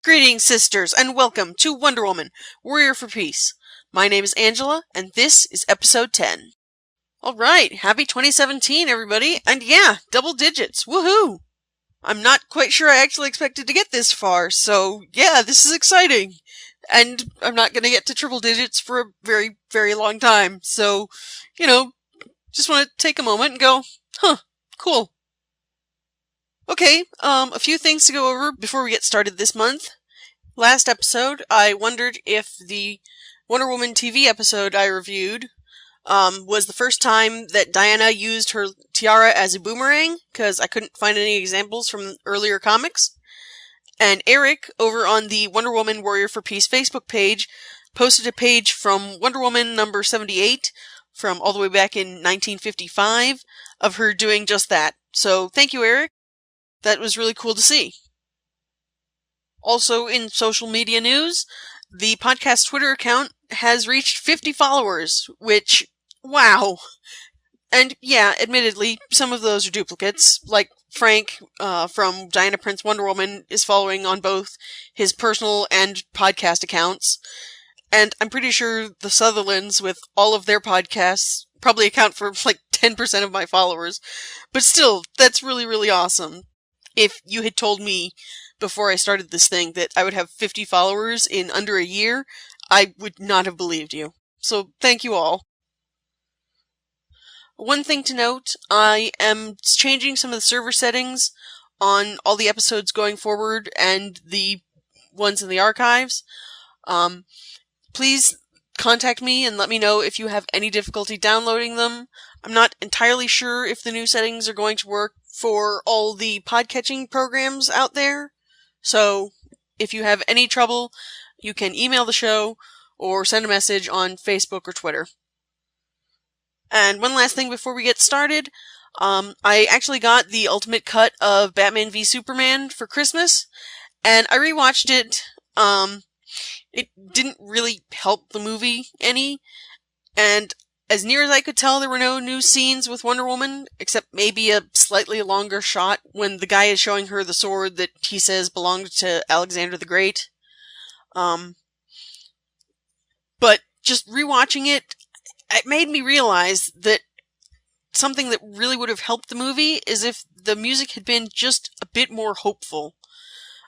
Greetings, sisters, and welcome to Wonder Woman, Warrior for Peace. My name is Angela, and this is episode 10. Alright, happy 2017, everybody, and yeah, double digits, woohoo! I'm not quite sure I actually expected to get this far, so yeah, this is exciting. And I'm not gonna get to triple digits for a very, very long time, so, just want to take a moment and go, cool. Okay, a few things to go over before we get started this month. Last episode, I wondered if the Wonder Woman TV episode I reviewed was the first time that Diana used her tiara as a boomerang, because I couldn't find any examples from earlier comics. And Eric, over on the Wonder Woman Warrior for Peace Facebook page, posted a page from Wonder Woman number 78, from all the way back in 1955, of her doing just that. So thank you, Eric. That was really cool to see. Also, in social media news, the podcast Twitter account has reached 50 followers, which, wow. And yeah, admittedly, some of those are duplicates. Like Frank from Diana Prince Wonder Woman is following on both his personal and podcast accounts. And I'm pretty sure the Sutherlands, with all of their podcasts, probably account for like 10% of my followers. But still, that's really, really awesome. If you had told me before I started this thing that I would have 50 followers in under a year, I would not have believed you. So thank you all. One thing to note, I am changing some of the server settings on all the episodes going forward and the ones in the archives. Please contact me and let me know if you have any difficulty downloading them. I'm not entirely sure if the new settings are going to work for all the podcatching programs out there. So, if you have any trouble, you can email the show or send a message on Facebook or Twitter. And one last thing before we get started, I actually got the ultimate cut of Batman v Superman for Christmas, and I rewatched it. It didn't really help the movie any, and as near as I could tell, there were no new scenes with Wonder Woman, except maybe a slightly longer shot when the guy is showing her the sword that he says belonged to Alexander the Great. But just rewatching it, it made me realize that something that really would have helped the movie is if the music had been just a bit more hopeful.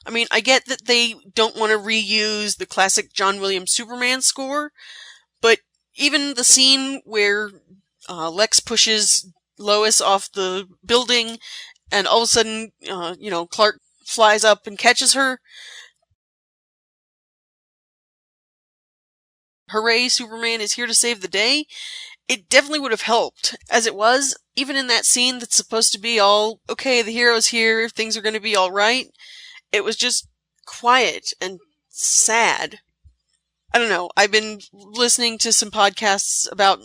I mean, I get that they don't want to reuse the classic John Williams Superman score, but even the scene where Lex pushes Lois off the building and all of a sudden, Clark flies up and catches her. Hooray, Superman is here to save the day. It definitely would have helped. As it was, even in that scene that's supposed to be all, okay, the hero's here, things are going to be alright, it was just quiet and sad. I don't know, I've been listening to some podcasts about,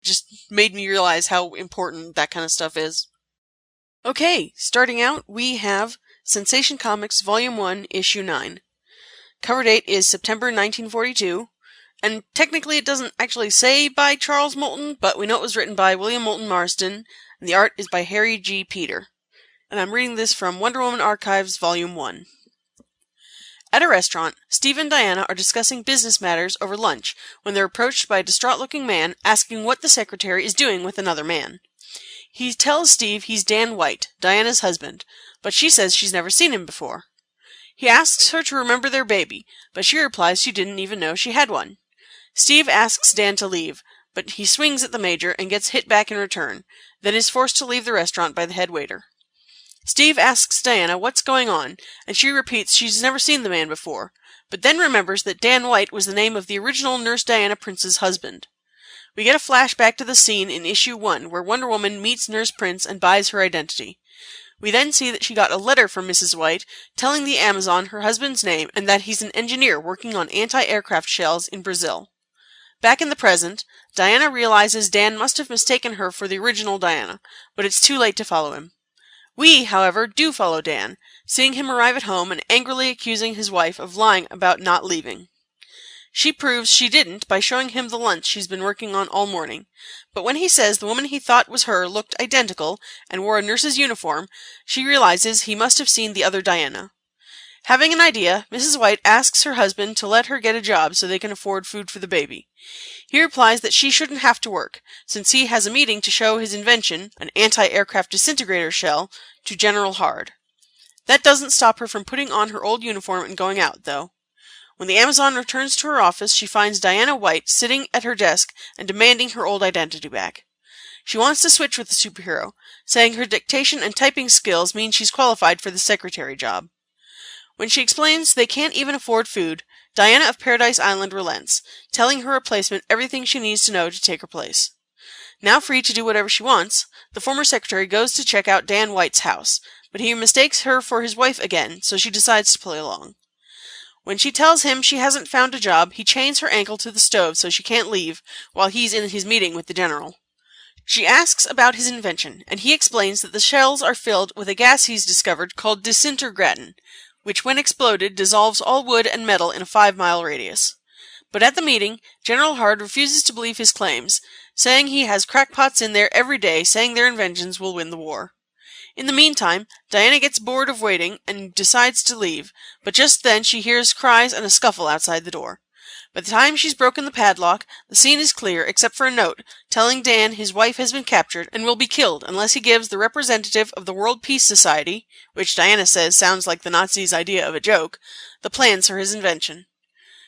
just made me realize how important that kind of stuff is. Okay, starting out, we have Sensation Comics Volume 1, Issue 9. Cover date is September 1942, and technically it doesn't actually say by Charles Moulton, but we know it was written by William Moulton Marston, and the art is by Harry G. Peter. And I'm reading this from Wonder Woman Archives, Volume 1. At a restaurant, Steve and Diana are discussing business matters over lunch when they're approached by a distraught-looking man asking what the secretary is doing with another man. He tells Steve he's Dan White, Diana's husband, but she says she's never seen him before. He asks her to remember their baby, but she replies she didn't even know she had one. Steve asks Dan to leave, but he swings at the Major and gets hit back in return, then is forced to leave the restaurant by the head waiter. Steve asks Diana what's going on, and she repeats she's never seen the man before, but then remembers that Dan White was the name of the original Nurse Diana Prince's husband. We get a flashback to the scene in Issue 1 where Wonder Woman meets Nurse Prince and buys her identity. We then see that she got a letter from Mrs. White telling the Amazon her husband's name and that he's an engineer working on anti-aircraft shells in Brazil. Back in the present, Diana realizes Dan must have mistaken her for the original Diana, but it's too late to follow him. We, however, do follow Dan, seeing him arrive at home and angrily accusing his wife of lying about not leaving. She proves she didn't by showing him the lunch she's been working on all morning, but when he says the woman he thought was her looked identical and wore a nurse's uniform, she realizes he must have seen the other Diana. Having an idea, Mrs. White asks her husband to let her get a job so they can afford food for the baby. He replies that she shouldn't have to work, since he has a meeting to show his invention, an anti-aircraft disintegrator shell, to General Hard. That doesn't stop her from putting on her old uniform and going out, though. When the Amazon returns to her office, she finds Diana White sitting at her desk and demanding her old identity back. She wants to switch with the superhero, saying her dictation and typing skills mean she's qualified for the secretary job. When she explains they can't even afford food, Diana of Paradise Island relents, telling her replacement everything she needs to know to take her place. Now free to do whatever she wants, the former secretary goes to check out Dan White's house, but he mistakes her for his wife again, so she decides to play along. When she tells him she hasn't found a job, he chains her ankle to the stove so she can't leave while he's in his meeting with the general. She asks about his invention, and he explains that the shells are filled with a gas he's discovered called disintegratin, which when exploded dissolves all wood and metal in a 5-mile radius. But at the meeting, General Hard refuses to believe his claims, saying he has crackpots in there every day saying their inventions will win the war. In the meantime, Diana gets bored of waiting and decides to leave, but just then she hears cries and a scuffle outside the door. By the time she's broken the padlock, the scene is clear except for a note telling Dan his wife has been captured and will be killed unless he gives the representative of the World Peace Society, which Diana says sounds like the Nazis' idea of a joke, the plans for his invention.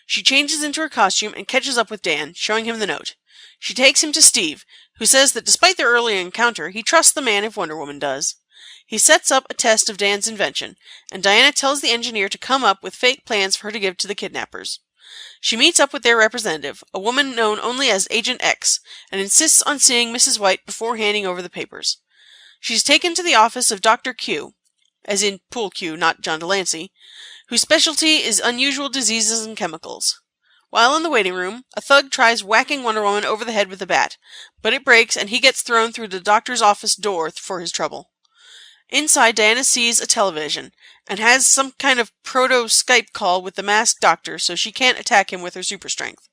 She changes into her costume and catches up with Dan, showing him the note. She takes him to Steve, who says that despite their earlier encounter, he trusts the man if Wonder Woman does. He sets up a test of Dan's invention, and Diana tells the engineer to come up with fake plans for her to give to the kidnappers. She meets up with their representative, a woman known only as Agent X, and insists on seeing Mrs. White before handing over the papers. She's taken to the office of Dr. Q, as in Pool Q, not John Delancey, whose specialty is unusual diseases and chemicals. While in the waiting room, a thug tries whacking Wonder Woman over the head with a bat, but it breaks and he gets thrown through the doctor's office door for his trouble. Inside, Diana sees a television, and has some kind of proto-Skype call with the masked doctor so she can't attack him with her super strength.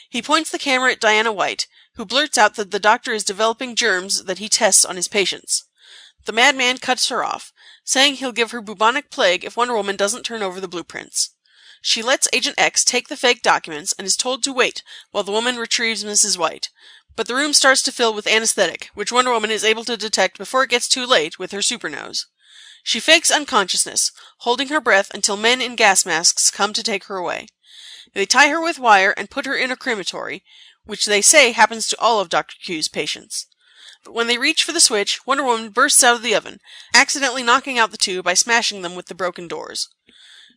He points the camera at Diana White, who blurts out that the doctor is developing germs that he tests on his patients. The madman cuts her off, saying he'll give her bubonic plague if Wonder Woman doesn't turn over the blueprints. She lets Agent X take the fake documents and is told to wait while the woman retrieves Mrs. White. But the room starts to fill with anesthetic, which Wonder Woman is able to detect before it gets too late with her super nose. She fakes unconsciousness, holding her breath until men in gas masks come to take her away. They tie her with wire and put her in a crematory, which they say happens to all of Dr. Q's patients. But when they reach for the switch, Wonder Woman bursts out of the oven, accidentally knocking out the two by smashing them with the broken doors.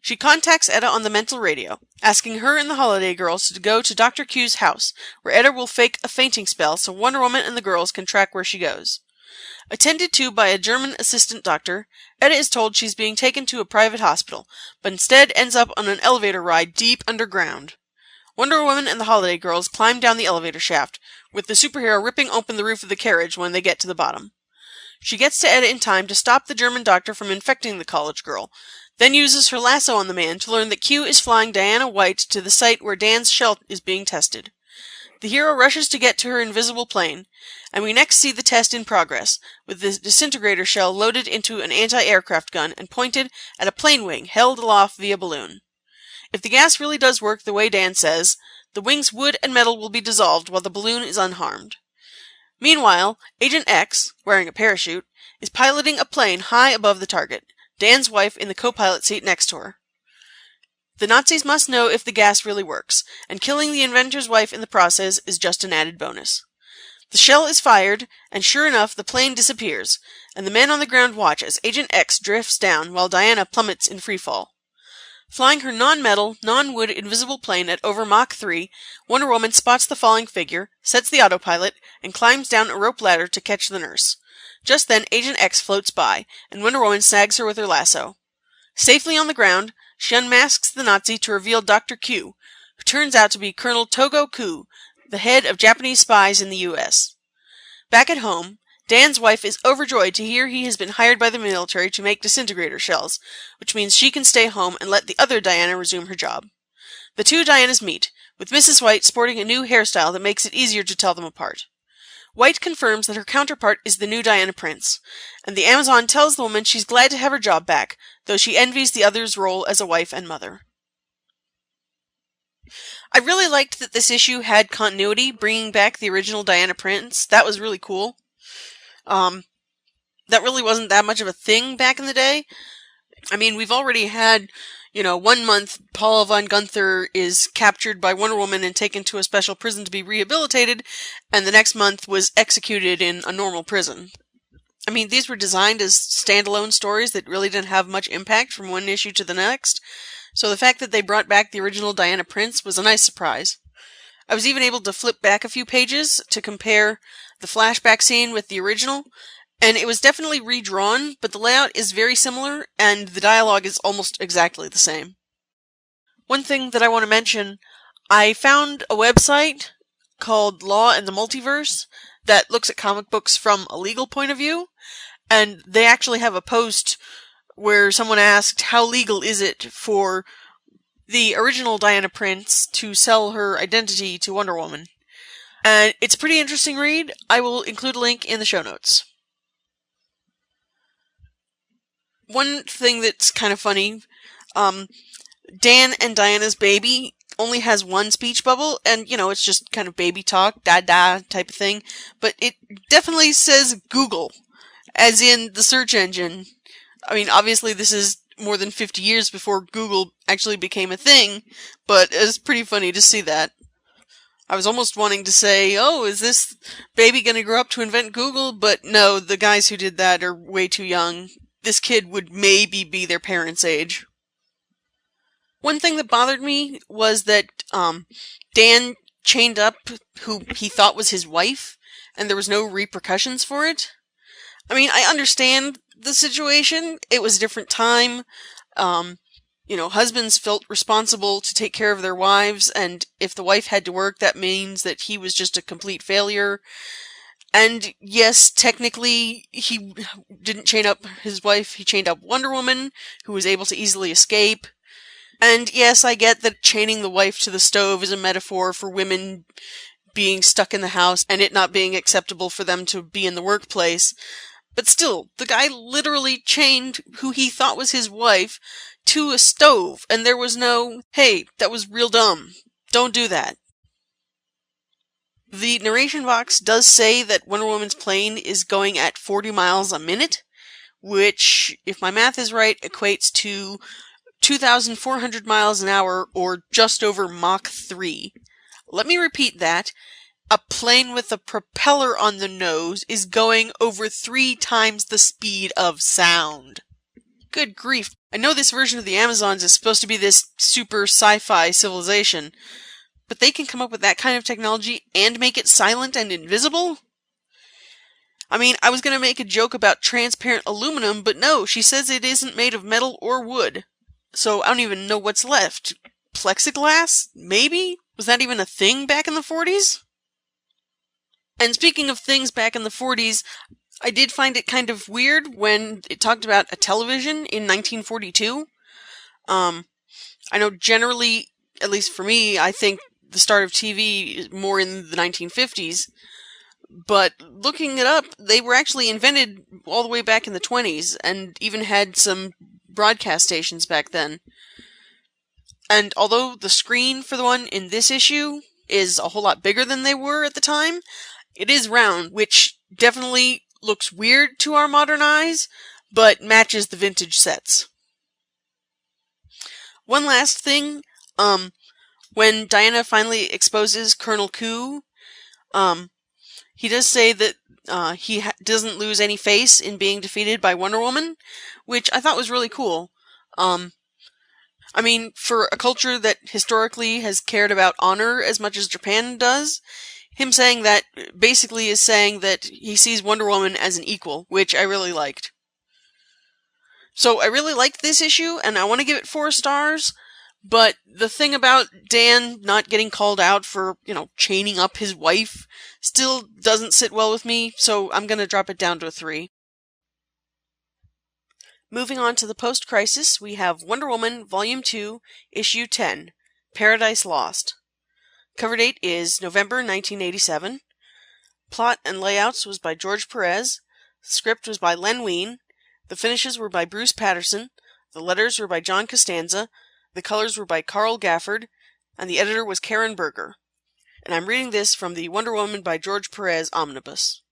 She contacts Etta on the mental radio, asking her and the Holiday Girls to go to Dr. Q's house, where Etta will fake a fainting spell so Wonder Woman and the girls can track where she goes. Attended to by a German assistant doctor, Etta is told she's being taken to a private hospital, but instead ends up on an elevator ride deep underground. Wonder Woman and the Holiday Girls climb down the elevator shaft, with the superhero ripping open the roof of the carriage when they get to the bottom. She gets to Etta in time to stop the German doctor from infecting the college girl, then uses her lasso on the man to learn that Q is flying Diana White to the site where Dan's shell is being tested. The hero rushes to get to her invisible plane, and we next see the test in progress, with the disintegrator shell loaded into an anti-aircraft gun and pointed at a plane wing held aloft via balloon. If the gas really does work the way Dan says, the wing's wood and metal will be dissolved while the balloon is unharmed. Meanwhile, Agent X, wearing a parachute, is piloting a plane high above the target, Dan's wife in the co-pilot seat next to her. The Nazis must know if the gas really works, and killing the inventor's wife in the process is just an added bonus. The shell is fired, and sure enough, the plane disappears, and the men on the ground watch as Agent X drifts down while Diana plummets in freefall. Flying her non-metal, non-wood invisible plane at over Mach 3, Wonder Woman spots the falling figure, sets the autopilot, and climbs down a rope ladder to catch the nurse. Just then, Agent X floats by, and Wonder Woman snags her with her lasso. Safely on the ground, she unmasks the Nazi to reveal Dr. Q, who turns out to be Colonel Togo Ku, the head of Japanese spies in the U.S. Back at home, Dan's wife is overjoyed to hear he has been hired by the military to make disintegrator shells, which means she can stay home and let the other Diana resume her job. The two Dianas meet, with Mrs. White sporting a new hairstyle that makes it easier to tell them apart. White confirms that her counterpart is the new Diana Prince, and the Amazon tells the woman she's glad to have her job back, though though she envies the other's role as a wife and mother. I really liked that this issue had continuity, bringing back the original Diana Prince. That was really cool. That really wasn't that much of a thing back in the day. I mean, we've already had, 1 month Paula von Gunther is captured by Wonder Woman and taken to a special prison to be rehabilitated, and the next month was executed in a normal prison. I mean, these were designed as standalone stories that really didn't have much impact from one issue to the next, so the fact that they brought back the original Diana Prince was a nice surprise. I was even able to flip back a few pages to compare the flashback scene with the original, and it was definitely redrawn, but the layout is very similar, and the dialogue is almost exactly the same. One thing that I want to mention, I found a website called Law and the Multiverse that looks at comic books from a legal point of view, and they actually have a post where someone asked, how legal is it for the original Diana Prince to sell her identity to Wonder Woman? And it's a pretty interesting read. I will include a link in the show notes. One thing that's kind of funny, Dan and Diana's baby only has one speech bubble, and, it's just kind of baby talk, da-da type of thing, but it definitely says Google, as in the search engine. I mean, obviously this is more than 50 years before Google actually became a thing, but it's pretty funny to see that. I was almost wanting to say, oh, is this baby gonna grow up to invent Google? But no, the guys who did that are way too young. This kid would maybe be their parents' age. One thing that bothered me was that Dan chained up who he thought was his wife, and there was no repercussions for it. I mean, I understand the situation. It was a different time. Husbands felt responsible to take care of their wives, and if the wife had to work, that means that he was just a complete failure. And yes, technically, he didn't chain up his wife, he chained up Wonder Woman, who was able to easily escape. And yes, I get that chaining the wife to the stove is a metaphor for women being stuck in the house and it not being acceptable for them to be in the workplace. But still, the guy literally chained who he thought was his wife to a stove, and there was no, hey, that was real dumb. Don't do that. The narration box does say that Wonder Woman's plane is going at 40 miles a minute, which, if my math is right, equates to 2,400 miles an hour, or just over Mach 3. Let me repeat that. A plane with a propeller on the nose is going over 3 times the speed of sound. Good grief. I know this version of the Amazons is supposed to be this super sci-fi civilization, but they can come up with that kind of technology and make it silent and invisible? I mean, I was going to make a joke about transparent aluminum, but no, she says it isn't made of metal or wood. So I don't even know what's left. Plexiglass? Maybe? Was that even a thing back in the 40s? And speaking of things back in the 40s, I did find it kind of weird when it talked about a television in 1942. I know generally, at least for me, I think the start of TV is more in the 1950s. But looking it up, they were actually invented all the way back in the 20s, and even had some broadcast stations back then. And although the screen for the one in this issue is a whole lot bigger than they were at the time, it is round, which definitely looks weird to our modern eyes, but matches the vintage sets. One last thing, when Diana finally exposes Colonel Ku, he does say that he doesn't lose any face in being defeated by Wonder Woman, which I thought was really cool. I mean, for a culture that historically has cared about honor as much as Japan does, him saying that basically is saying that he sees Wonder Woman as an equal, which I really liked. So I really liked this issue, and I want to give it 4 stars, but the thing about Dan not getting called out for, chaining up his wife still doesn't sit well with me, so I'm going to drop it down to a 3. Moving on to the post-crisis, we have Wonder Woman Volume 2, Issue 10, Paradise Lost. Cover date is November 1987. Plot and layouts was by George Perez. Script was by Len Wein. The finishes were by Bruce Patterson. The letters were by John Costanza, the colors were by Carl Gafford, and the editor was Karen Berger. And I'm reading this from the Wonder Woman by George Perez omnibus.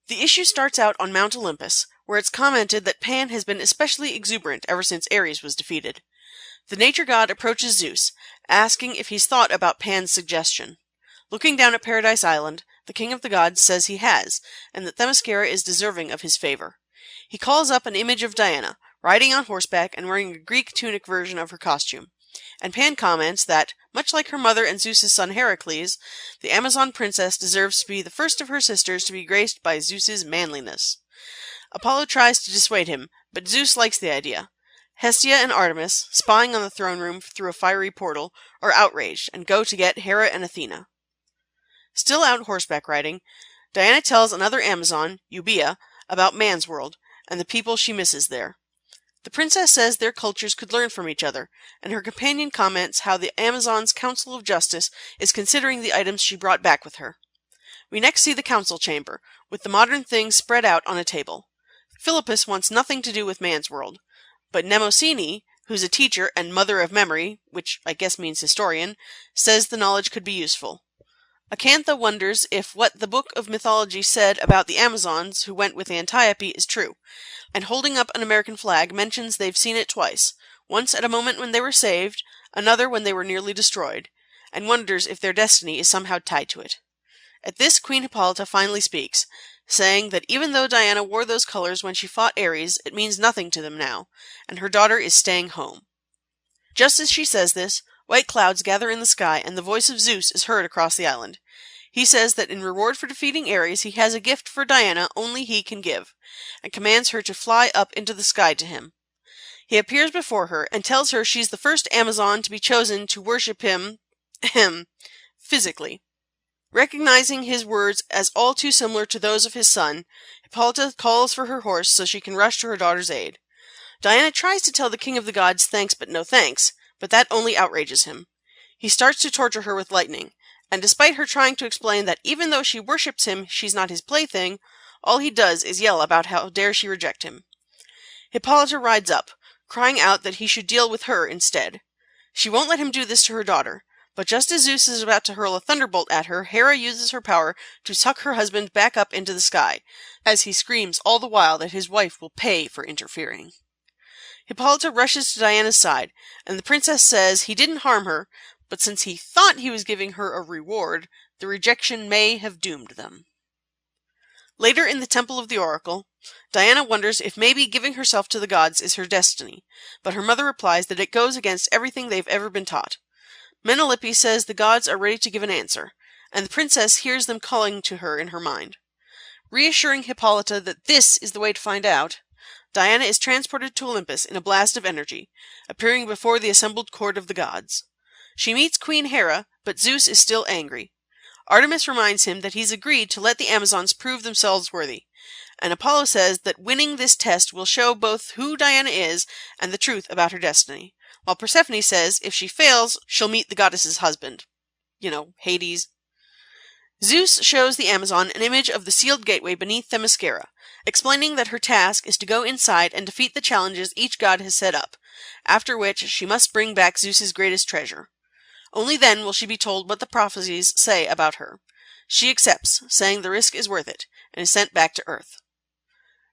The issue starts out on Mount Olympus, where it's commented that Pan has been especially exuberant ever since Ares was defeated. The nature god approaches Zeus, asking if he's thought about Pan's suggestion. Looking down at Paradise Island, the king of the gods says he has, and that Themyscira is deserving of his favor. He calls up an image of Diana, riding on horseback and wearing a Greek tunic version of her costume. And Pan comments that, much like her mother and Zeus's son Heracles, the Amazon princess deserves to be the first of her sisters to be graced by Zeus's manliness. Apollo tries to dissuade him, but Zeus likes the idea. Hestia and Artemis, spying on the throne room through a fiery portal, are outraged and go to get Hera and Athena. Still out horseback riding, Diana tells another Amazon, Eubea, about Man's World and the people she misses there. The princess says their cultures could learn from each other, and her companion comments how the Amazons' Council of Justice is considering the items she brought back with her. We next see the council chamber, with the modern things spread out on a table. Philippus wants nothing to do with Man's World, but Mnemosyne, who's a teacher and mother of memory, which I guess means historian, says the knowledge could be useful. Acantha wonders if what the book of mythology said about the Amazons who went with Antiope is true, and holding up an American flag mentions they've seen it twice, once at a moment when they were saved, another when they were nearly destroyed, and wonders if their destiny is somehow tied to it. At this, Queen Hippolyta finally speaks, saying that even though Diana wore those colors when she fought Ares, it means nothing to them now, and her daughter is staying home. Just as she says this, white clouds gather in the sky, and the voice of Zeus is heard across the island. He says that in reward for defeating Ares, he has a gift for Diana only he can give, and commands her to fly up into the sky to him. He appears before her and tells her she's the first Amazon to be chosen to worship him, physically. Recognizing his words as all too similar to those of his son, Hippolyta calls for her horse so she can rush to her daughter's aid. Diana tries to tell the king of the gods thanks but no thanks, but that only outrages him. He starts to torture her with lightning, and despite her trying to explain that even though she worships him, she's not his plaything, all he does is yell about how dare she reject him. Hippolyta rides up, crying out that he should deal with her instead. She won't let him do this to her daughter, but just as Zeus is about to hurl a thunderbolt at her, Hera uses her power to suck her husband back up into the sky, as he screams all the while that his wife will pay for interfering. Hippolyta rushes to Diana's side, and the princess says he didn't harm her, but since he thought he was giving her a reward, the rejection may have doomed them. Later in the Temple of the Oracle, Diana wonders if maybe giving herself to the gods is her destiny, but her mother replies that it goes against everything they've ever been taught. Menelope says the gods are ready to give an answer, and the princess hears them calling to her in her mind. Reassuring Hippolyta that this is the way to find out, Diana is transported to Olympus in a blast of energy, appearing before the assembled court of the gods. She meets Queen Hera, but Zeus is still angry. Artemis reminds him that he's agreed to let the Amazons prove themselves worthy, and Apollo says that winning this test will show both who Diana is and the truth about her destiny, while Persephone says if she fails, she'll meet the goddess's husband. Hades. Zeus shows the Amazon an image of the sealed gateway beneath Themyscira, explaining that her task is to go inside and defeat the challenges each god has set up, after which she must bring back Zeus's greatest treasure. Only then will she be told what the prophecies say about her. She accepts, saying the risk is worth it, and is sent back to Earth.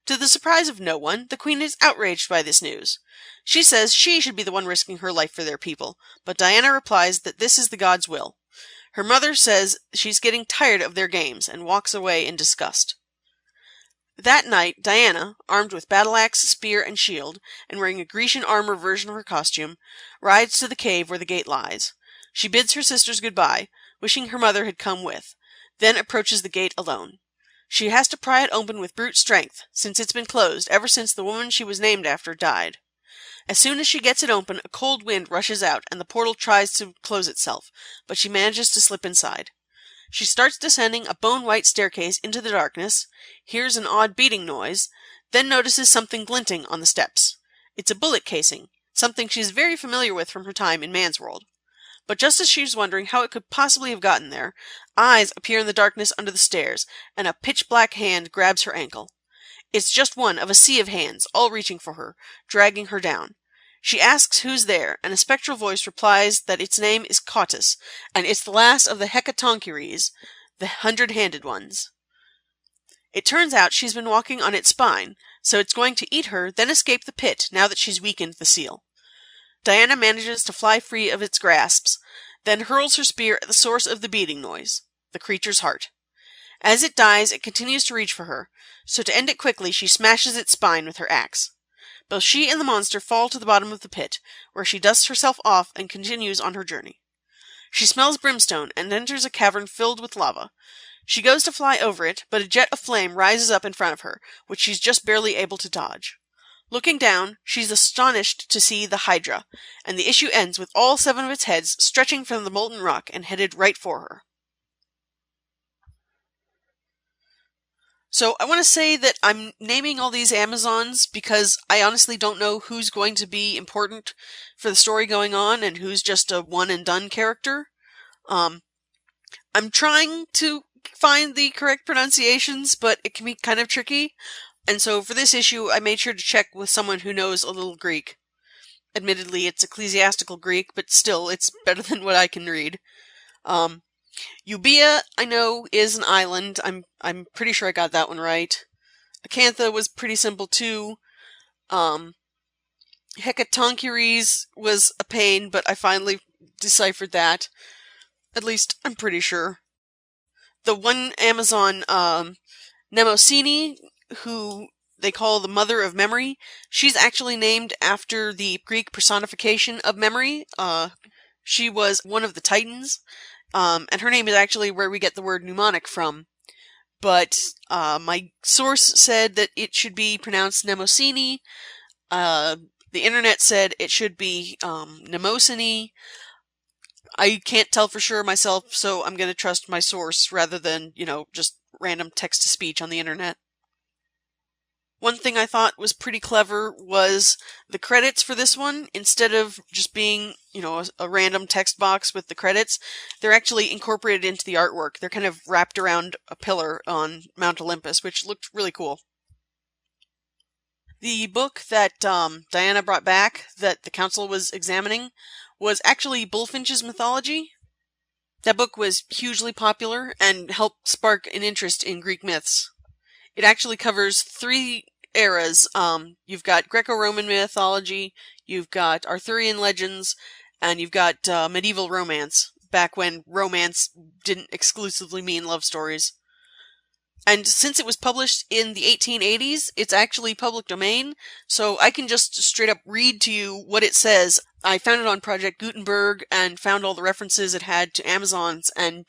To the surprise of no one, the queen is outraged by this news. She says she should be the one risking her life for their people, but Diana replies that this is the god's will. Her mother says she's getting tired of their games, and walks away in disgust. That night, Diana, armed with battle axe, spear, and shield, and wearing a Grecian armor version of her costume, rides to the cave where the gate lies. She bids her sisters goodbye, wishing her mother had come with, then approaches the gate alone. She has to pry it open with brute strength, since it's been closed ever since the woman she was named after died. As soon as she gets it open, a cold wind rushes out, and the portal tries to close itself, but she manages to slip inside. She starts descending a bone-white staircase into the darkness, hears an odd beating noise, then notices something glinting on the steps. It's a bullet casing, something she's very familiar with from her time in Man's World. But just as she's wondering how it could possibly have gotten there, eyes appear in the darkness under the stairs, and a pitch-black hand grabs her ankle. It's just one of a sea of hands, all reaching for her, dragging her down. She asks who's there, and a spectral voice replies that its name is Cautus, and it's the last of the Hecatonchires, the 100-handed ones. It turns out she's been walking on its spine, so it's going to eat her, then escape the pit now that she's weakened the seal. Diana manages to fly free of its grasps, then hurls her spear at the source of the beating noise, the creature's heart. As it dies, it continues to reach for her, so to end it quickly, she smashes its spine with her axe. Both she and the monster fall to the bottom of the pit, where she dusts herself off and continues on her journey. She smells brimstone and enters a cavern filled with lava. She goes to fly over it, but a jet of flame rises up in front of her, which she's just barely able to dodge. Looking down, she's astonished to see the Hydra, and the issue ends with all 7 of its heads stretching from the molten rock and headed right for her. So I want to say that I'm naming all these Amazons because I honestly don't know who's going to be important for the story going on and who's just a one-and-done character. I'm trying to find the correct pronunciations, but it can be kind of tricky. And so for this issue, I made sure to check with someone who knows a little Greek. Admittedly, it's ecclesiastical Greek, but still, it's better than what I can read. Euboea, I know, is an island. I'm pretty sure I got that one right. Acantha was pretty simple too. Hecatonchires was a pain, but I finally deciphered that. At least, I'm pretty sure. The one Amazon, Mnemosyne, who they call the Mother of Memory, she's actually named after the Greek personification of memory. She was one of the Titans. And her name is actually where we get the word mnemonic from. But my source said that it should be pronounced Mnemosyne. The internet said it should be Mnemosyne. I can't tell for sure myself, so I'm going to trust my source rather than, just random text-to-speech on the internet. One thing I thought was pretty clever was the credits for this one. Instead of just being, a random text box with the credits, they're actually incorporated into the artwork. They're kind of wrapped around a pillar on Mount Olympus, which looked really cool. The book that Diana brought back that the council was examining was actually Bullfinch's Mythology. That book was hugely popular and helped spark an interest in Greek myths. It actually covers 3 eras. You've got Greco-Roman mythology, you've got Arthurian legends, and you've got medieval romance, back when romance didn't exclusively mean love stories. And since it was published in the 1880s, it's actually public domain, so I can just straight up read to you what it says. I found it on Project Gutenberg and found all the references it had to Amazons, and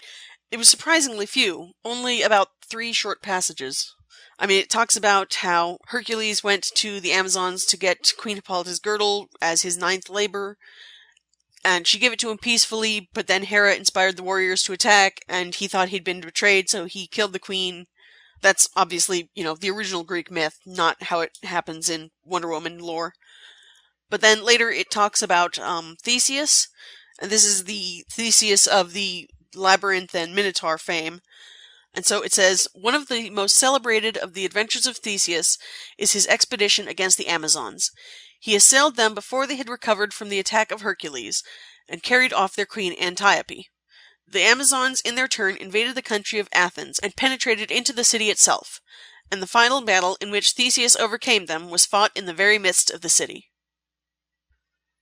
it was surprisingly few, only about 3 short passages. It talks about how Hercules went to the Amazons to get Queen Hippolyta's girdle as his 9th labor, and she gave it to him peacefully, but then Hera inspired the warriors to attack, and he thought he'd been betrayed, so he killed the queen. That's obviously, the original Greek myth, not how it happens in Wonder Woman lore. But then later it talks about Theseus, and this is the Theseus of the Labyrinth and Minotaur fame. And so it says, one of the most celebrated of the adventures of Theseus is his expedition against the Amazons. He assailed them before they had recovered from the attack of Hercules, and carried off their queen Antiope. The Amazons, in their turn, invaded the country of Athens, and penetrated into the city itself, and the final battle in which Theseus overcame them was fought in the very midst of the city.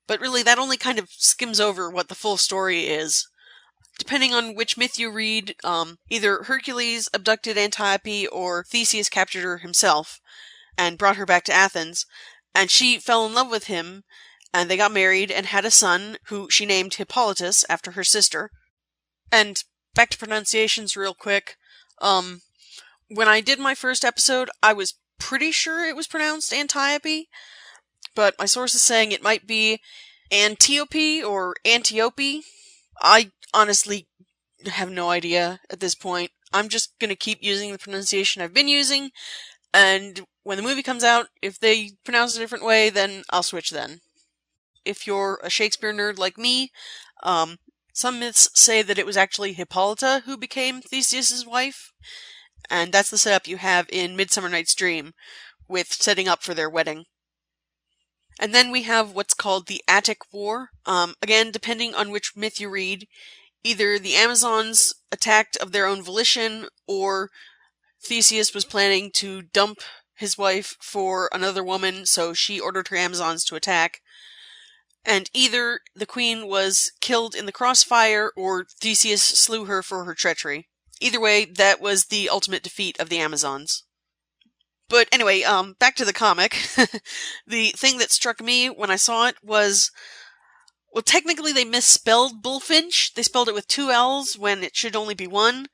But really, that only kind of skims over what the full story is. Depending on which myth you read, either Hercules abducted Antiope or Theseus captured her himself and brought her back to Athens, and she fell in love with him, and they got married and had a son who she named Hippolytus after her sister. And back to pronunciations real quick. When I did my first episode, I was pretty sure it was pronounced Antiope, but my source is saying it might be Antiope or Antiope. I honestly have no idea at this point. I'm just going to keep using the pronunciation I've been using, and when the movie comes out, if they pronounce it a different way, then I'll switch then. If you're a Shakespeare nerd like me, some myths say that it was actually Hippolyta who became Theseus's wife, And that's the setup you have in Midsummer Night's Dream, with setting up for their wedding. And then we have what's called the Attic War. Again, depending on which myth you read, either the Amazons attacked of their own volition, or Theseus was planning to dump his wife for another woman, so she ordered her Amazons to attack. And either the queen was killed in the crossfire, or Theseus slew her for her treachery. Either way, that was the ultimate defeat of the Amazons. But anyway, back to the comic. The thing that struck me when I saw it was, well, technically they misspelled bullfinch. They spelled it with 2 L's when it should only be 1.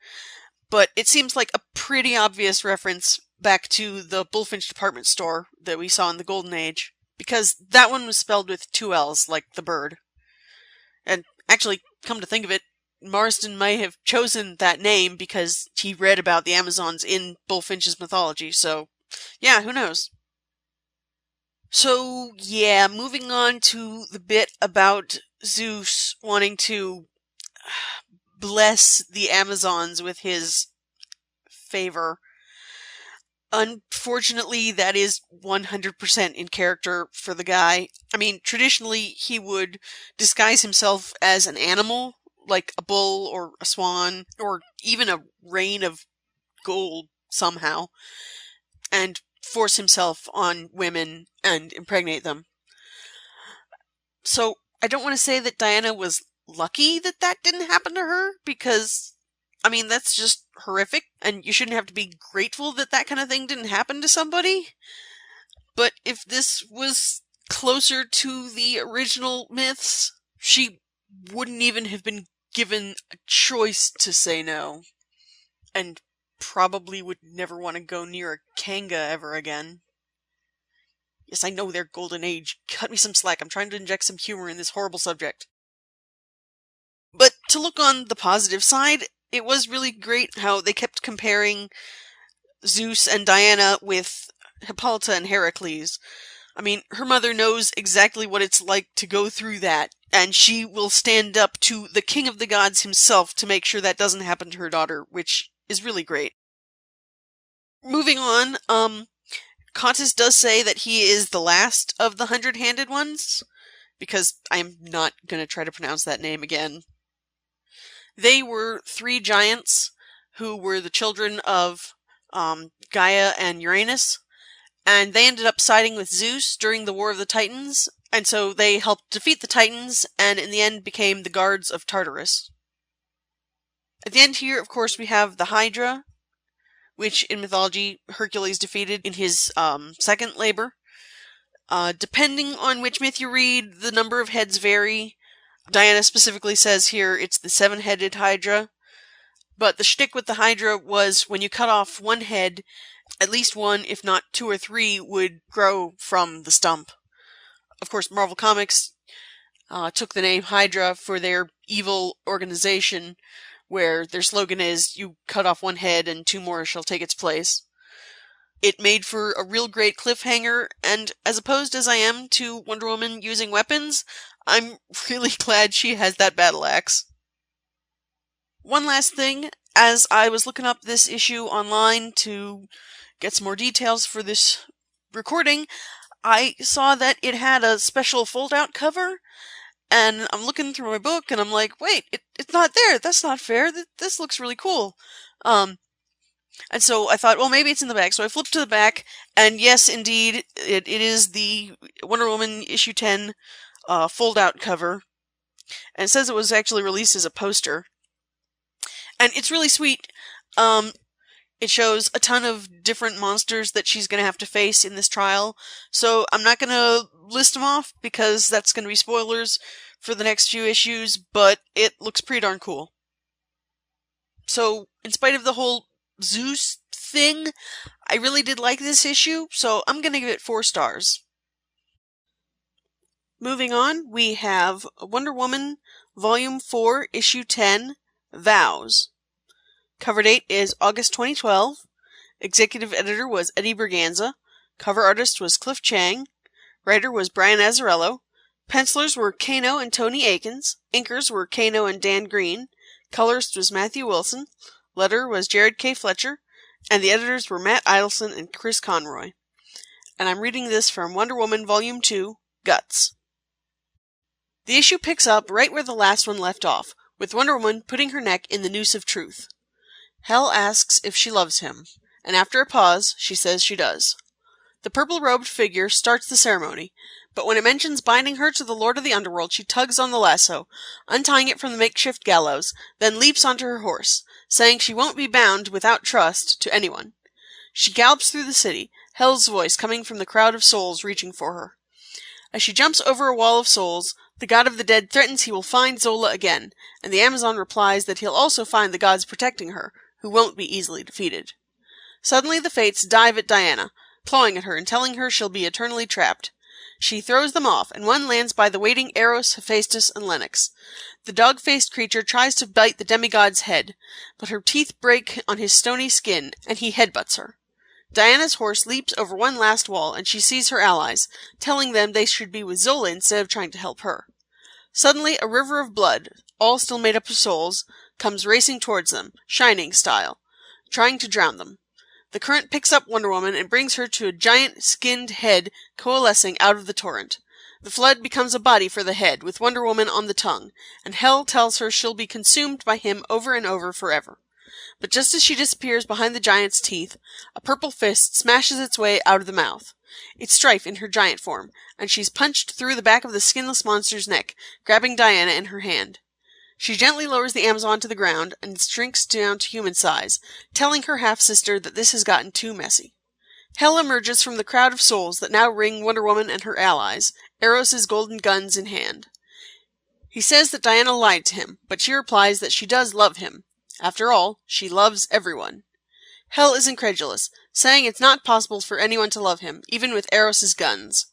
But it seems like a pretty obvious reference back to the Bullfinch department store that we saw in the Golden Age. Because that one was spelled with 2 L's, like the bird. And actually, come to think of it, Marston may have chosen that name because he read about the Amazons in Bullfinch's mythology, so yeah, who knows? So yeah, moving on to the bit about Zeus wanting to bless the Amazons with his favor. Unfortunately, that is 100% in character for the guy. I mean, traditionally, he would disguise himself as an animal, like a bull or a swan, or even a rain of gold somehow, and force himself on women and impregnate them. So, I don't want to say that Diana was lucky that that didn't happen to her, because, I mean, that's just horrific, and you shouldn't have to be grateful that that kind of thing didn't happen to somebody. But if this was closer to the original myths, she wouldn't even have been given a choice to say no. And probably would never want to go near a Kanga ever again. Yes, I know they're Golden Age. Cut me some slack. I'm trying to inject some humor in this horrible subject. But to look on the positive side, it was really great how they kept comparing Zeus and Diana with Hippolyta and Heracles. I mean, her mother knows exactly what it's like to go through that, and she will stand up to the king of the gods himself to make sure that doesn't happen to her daughter, which is really great. Moving on, Contis does say that he is the last of the 100-handed ones, because I'm not going to try to pronounce that name again. They were 3 giants who were the children of Gaia and Uranus, and they ended up siding with Zeus during the War of the Titans, and so they helped defeat the Titans, and in the end became the guards of Tartarus. At the end here, of course, we have the Hydra, which in mythology Hercules defeated in his second labor. Depending on which myth you read, the number of heads vary. Diana specifically says here it's the 7-headed Hydra. But the shtick with the Hydra was when you cut off one head, at least 1, if not 2 or 3, would grow from the stump. Of course, Marvel Comics took the name Hydra for their evil organization, where their slogan is, you cut off 1 head and 2 more shall take its place. It made for a real great cliffhanger, and as opposed as I am to Wonder Woman using weapons, I'm really glad she has that battle axe. One last thing, as I was looking up this issue online to get some more details for this recording, I saw that it had a special fold-out cover, and I'm looking through my book, and I'm like, wait, it's not there. That's not fair. This looks really cool. And so I thought, well, maybe it's in the back. So I flipped to the back, and yes, indeed, it is the Wonder Woman issue 10 fold-out cover. And it says it was actually released as a poster. And it's really sweet. It shows a ton of different monsters that she's going to have to face in this trial. So I'm not going to list them off because that's going to be spoilers for the next few issues, but it looks pretty darn cool. So, in spite of the whole Zeus thing, I really did like this issue, so I'm going to give it 4 stars. Moving on, we have Wonder Woman Volume 4, Issue 10, Vows. Cover date is August 2012. Executive editor was Eddie Berganza. Cover artist was Cliff Chang. Writer was Brian Azzarello. Pencilers were Kano and Tony Akins. Inkers were Kano and Dan Green. Colorist was Matthew Wilson. Letterer was Jared K. Fletcher. And the editors were Matt Idelson and Chris Conroy. And I'm reading this from Wonder Woman Volume 2, Guts. The issue picks up right where the last one left off, with Wonder Woman putting her neck in the noose of truth. Hel asks if she loves him, and after a pause, she says she does. The purple-robed figure starts the ceremony, but when it mentions binding her to the Lord of the Underworld, she tugs on the lasso, untying it from the makeshift gallows, then leaps onto her horse, saying she won't be bound without trust to anyone. She gallops through the city, Hel's voice coming from the crowd of souls reaching for her. As she jumps over a wall of souls, the god of the dead threatens he will find Zola again, and the Amazon replies that he'll also find the gods protecting her, who won't be easily defeated. Suddenly the Fates dive at Diana, clawing at her and telling her she'll be eternally trapped. She throws them off, and one lands by the waiting Eros, Hephaestus, and Lennox. The dog-faced creature tries to bite the demigod's head, but her teeth break on his stony skin, and he headbutts her. Diana's horse leaps over one last wall, and she sees her allies, telling them they should be with Zola instead of trying to help her. Suddenly, a river of blood, all still made up of souls, comes racing towards them, Shining style, trying to drown them. The current picks up Wonder Woman and brings her to a giant skinned head coalescing out of the torrent. The flood becomes a body for the head, with Wonder Woman on the tongue, and Hel tells her she'll be consumed by him over and over forever. But just as she disappears behind the giant's teeth, a purple fist smashes its way out of the mouth. It's Strife in her giant form, and she's punched through the back of the skinless monster's neck, grabbing Diana in her hand. She gently lowers the Amazon to the ground and shrinks down to human size, telling her half-sister that this has gotten too messy. Hel emerges from the crowd of souls that now ring Wonder Woman and her allies, Eros' golden guns in hand. He says that Diana lied to him, but she replies that she does love him. After all, she loves everyone. Hel is incredulous, saying it's not possible for anyone to love him, even with Eros' guns.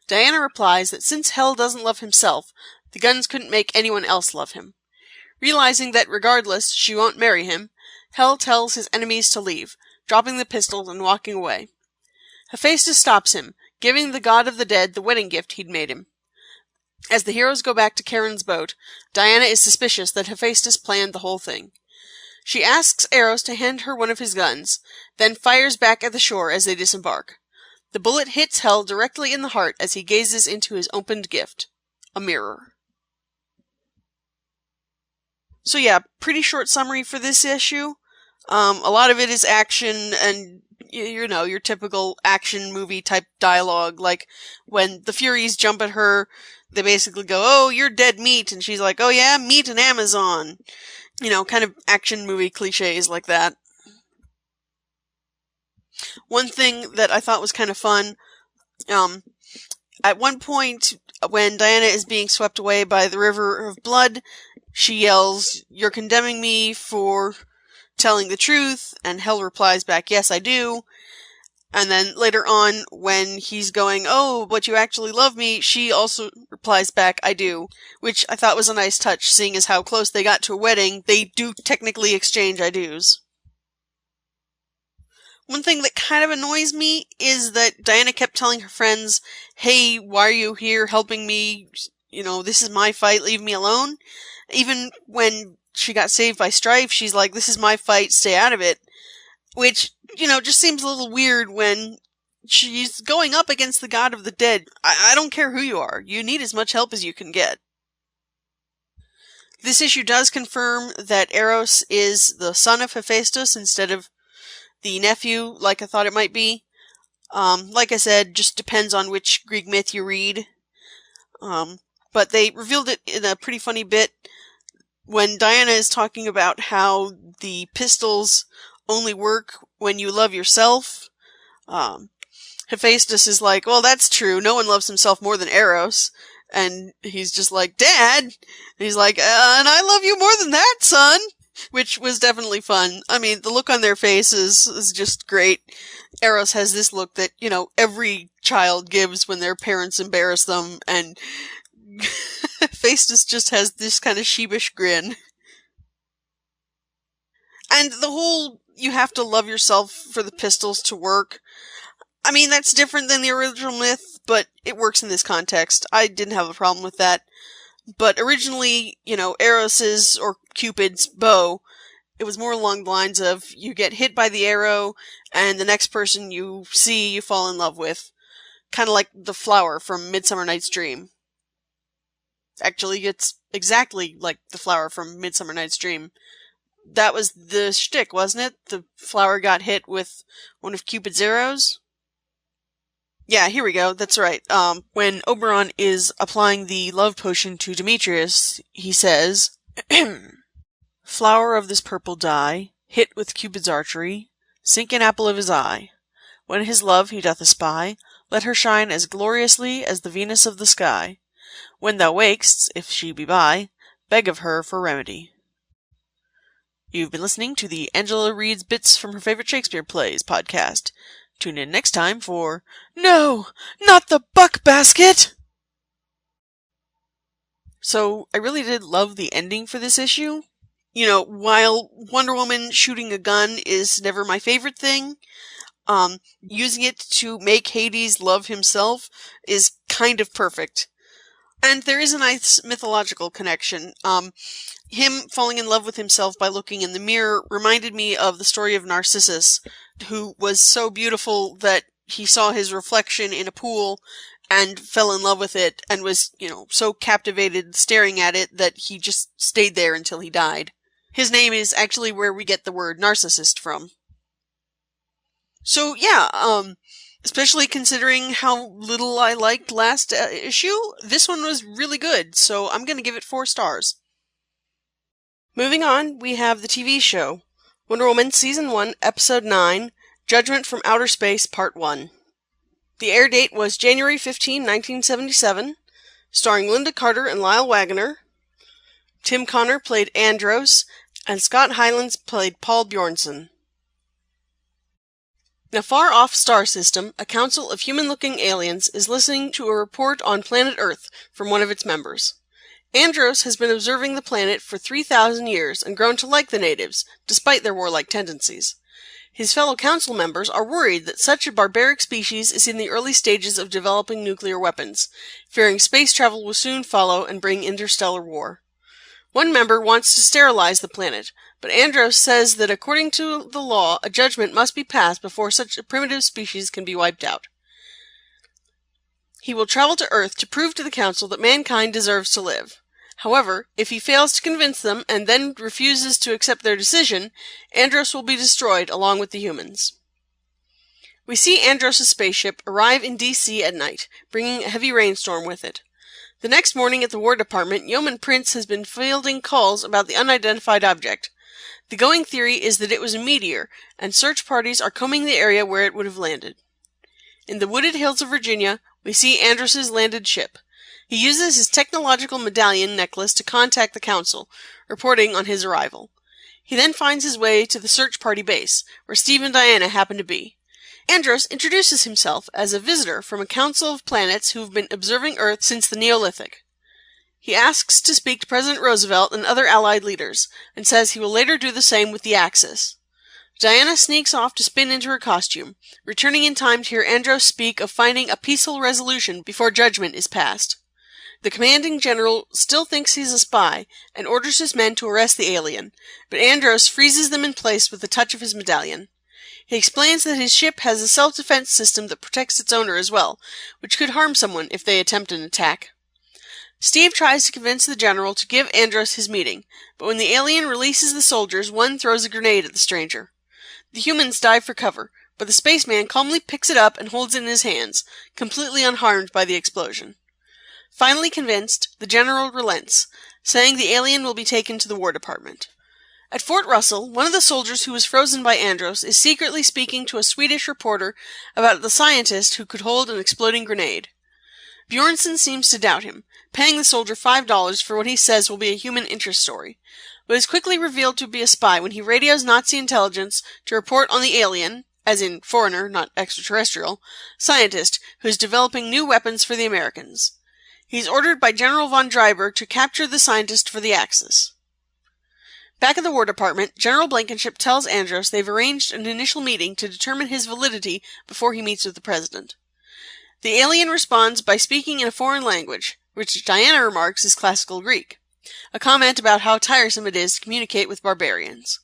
Diana replies that since Hel doesn't love himself, the guns couldn't make anyone else love him. Realizing that regardless, she won't marry him, Hel tells his enemies to leave, dropping the pistols and walking away. Hephaestus stops him, giving the god of the dead the wedding gift he'd made him. As the heroes go back to Karen's boat, Diana is suspicious that Hephaestus planned the whole thing. She asks Eros to hand her one of his guns, then fires back at the shore as they disembark. The bullet hits Hel directly in the heart as he gazes into his opened gift, a mirror. So yeah, pretty short summary for this issue. A lot of it is action and, you know, your typical action movie type dialogue. Like, when the Furies jump at her, they basically go, "Oh, you're dead meat," and she's like, "Oh yeah, meat and Amazon." You know, kind of action movie cliches like that. One thing that I thought was kind of fun, at one point, when Diana is being swept away by the river of blood, she yells, "You're condemning me for telling the truth," and Hel replies back, "Yes, I do." And then later on, when he's going, "Oh, but you actually love me," she also replies back, "I do," which I thought was a nice touch, seeing as how close they got to a wedding. They do technically exchange I do's. One thing that kind of annoys me is that Diana kept telling her friends, "Hey, why are you here helping me? You know, this is my fight, leave me alone." Even when she got saved by Strife, she's like, "This is my fight, stay out of it." Which, you know, just seems a little weird when she's going up against the god of the dead. I don't care who you are. You need as much help as you can get. This issue does confirm that Eros is the son of Hephaestus instead of the nephew, like I thought it might be. Like I said, just depends on which Greek myth you read. But they revealed it in a pretty funny bit when Diana is talking about how the pistols only work when you love yourself. Hephaestus is like, "Well, that's true. No one loves himself more than Eros." And he's just like, "Dad?" And he's like, "And I love you more than that, son." Which was definitely fun. I mean, the look on their faces is just great. Eros has this look that, you know, every child gives when their parents embarrass them, and Hephaestus just has this kind of sheepish grin. And the whole, you have to love yourself for the pistols to work. I mean, that's different than the original myth, but it works in this context. I didn't have a problem with that. But originally, you know, Eros's, or Cupid's, bow It was more along the lines of you get hit by the arrow, and the next person you see, you fall in love with. Kind of like the flower from Midsummer Night's Dream. Actually, it's exactly like the flower from Midsummer Night's Dream. That was the shtick, wasn't it? The flower got hit with one of Cupid's arrows? Yeah, here we go. That's right. When Oberon is applying the love potion to Demetrius, he says, "Flower of this purple dye, hit with Cupid's archery, sink an apple of his eye. When his love he doth espy, let her shine as gloriously as the Venus of the sky. When thou wakest, if she be by, beg of her for remedy." You've been listening to the Angela Reads Bits from Her Favorite Shakespeare Plays podcast. Tune in next time for No, Not the Buck Basket! So, I really did love the ending for this issue. You know, while Wonder Woman shooting a gun is never my favorite thing, using it to make Hades love himself is kind of perfect. And there is a nice mythological connection. Him falling in love with himself by looking in the mirror reminded me of the story of Narcissus, who was so beautiful that he saw his reflection in a pool and fell in love with it and was, so captivated staring at it that he just stayed there until he died. His name is actually where we get the word narcissist from. So yeah, especially considering how little I liked last issue, this one was really good, so I'm going to give it 4 stars. Moving on, we have the TV show, Wonder Woman Season 1, Episode 9, Judgement from Outer Space, Part 1. The air date was January 15, 1977, starring Linda Carter and Lyle Waggoner. Tim Connor played Andros, and Scott Hylands played Paul Bjornsson. In a far-off star system, a council of human-looking aliens is listening to a report on planet Earth from one of its members. Andros has been observing the planet for 3,000 years and grown to like the natives, despite their warlike tendencies. His fellow council members are worried that such a barbaric species is in the early stages of developing nuclear weapons, fearing space travel will soon follow and bring interstellar war. One member wants to sterilize the planet, but Andros says that according to the law, a judgment must be passed before such a primitive species can be wiped out. He will travel to Earth to prove to the Council that mankind deserves to live. However, if he fails to convince them and then refuses to accept their decision, Andros will be destroyed along with the humans. We see Andros' spaceship arrive in DC at night, bringing a heavy rainstorm with it. The next morning at the War Department, Yeoman Prince has been fielding calls about the unidentified object. The going theory is that it was a meteor, and search parties are combing the area where it would have landed. In the wooded hills of Virginia, we see Andros' landed ship. He uses his technological medallion necklace to contact the Council, reporting on his arrival. He then finds his way to the search party base, where Steve and Diana happen to be. Andros introduces himself as a visitor from a council of planets who have been observing Earth since the Neolithic. He asks to speak to President Roosevelt and other Allied leaders, and says he will later do the same with the Axis. Diana sneaks off to spin into her costume, returning in time to hear Andros speak of finding a peaceful resolution before judgment is passed. The commanding general still thinks he's a spy, and orders his men to arrest the alien, but Andros freezes them in place with the touch of his medallion. He explains that his ship has a self-defense system that protects its owner as well, which could harm someone if they attempt an attack. Steve tries to convince the general to give Andros his meeting, but when the alien releases the soldiers, one throws a grenade at the stranger. The humans dive for cover, but the spaceman calmly picks it up and holds it in his hands, completely unharmed by the explosion. Finally convinced, the general relents, saying the alien will be taken to the War Department. At Fort Russell, one of the soldiers who was frozen by Andros is secretly speaking to a Swedish reporter about the scientist who could hold an exploding grenade. Bjornsson seems to doubt him, paying the soldier $5 for what he says will be a human interest story, but is quickly revealed to be a spy when he radios Nazi intelligence to report on the alien, as in foreigner, not extraterrestrial, scientist who is developing new weapons for the Americans. He's ordered by General von Dreiber to capture the scientist for the Axis. Back at the War Department, General Blankenship tells Andros they've arranged an initial meeting to determine his validity before he meets with the President. The alien responds by speaking in a foreign language, which Diana remarks is classical Greek, a comment about how tiresome it is to communicate with barbarians.